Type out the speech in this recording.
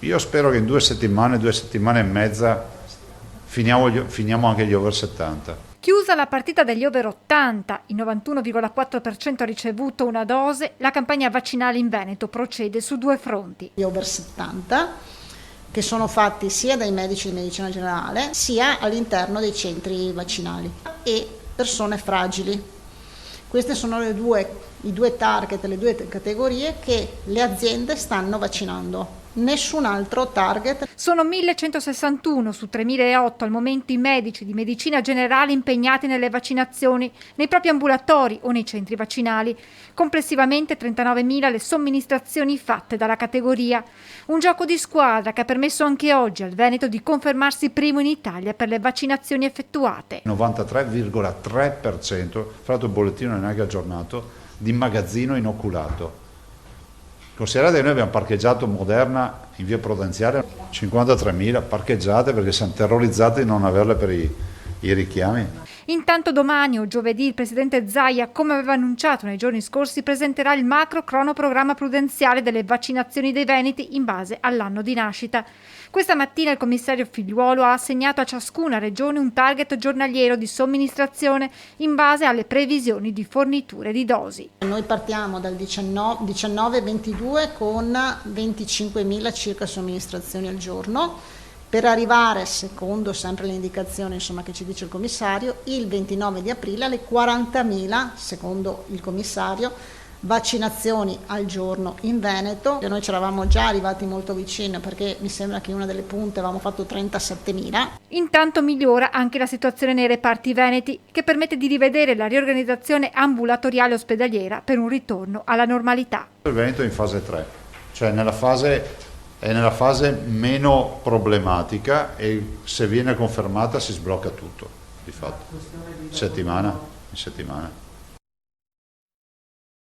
Io spero che in 2 settimane e mezza finiamo anche gli over 70. Chiusa la partita degli over 80, il 91,4% ha ricevuto una dose, la campagna vaccinale in Veneto procede su 2 fronti. Gli over 70, che sono fatti sia dai medici di medicina generale, sia all'interno dei centri vaccinali, e persone fragili. Questi sono i due target, le due categorie che le aziende stanno vaccinando. Nessun altro target. Sono 1161 su 3008 al momento i medici di medicina generale impegnati nelle vaccinazioni nei propri ambulatori o nei centri vaccinali. Complessivamente 39.000 le somministrazioni fatte dalla categoria. Un gioco di squadra che ha permesso anche oggi al Veneto di confermarsi primo in Italia per le vaccinazioni effettuate. 93,3%, fra l'altro il bollettino è neanche aggiornato, di magazzino inoculato. Considerate che noi abbiamo parcheggiato Moderna in via Prudenziale 53.000 parcheggiate perché siamo terrorizzati di non averle per i richiami. Intanto domani o giovedì il presidente Zaia, come aveva annunciato nei giorni scorsi, presenterà il macro cronoprogramma prudenziale delle vaccinazioni dei veneti in base all'anno di nascita. Questa mattina il commissario Figliuolo ha assegnato a ciascuna regione un target giornaliero di somministrazione in base alle previsioni di forniture di dosi. Noi partiamo dal 19-22 con 25.000 circa somministrazioni al giorno, per arrivare, secondo sempre le indicazioni che ci dice il commissario, il 29 di aprile alle 40.000, secondo il commissario, vaccinazioni al giorno in Veneto. Noi ci eravamo già arrivati molto vicino perché mi sembra che in una delle punte avevamo fatto 37.000. Intanto migliora anche la situazione nei reparti veneti, che permette di rivedere la riorganizzazione ambulatoriale ospedaliera per un ritorno alla normalità. Il Veneto è in fase 3, cioè è nella fase meno problematica e se viene confermata si sblocca tutto, di fatto, in settimana.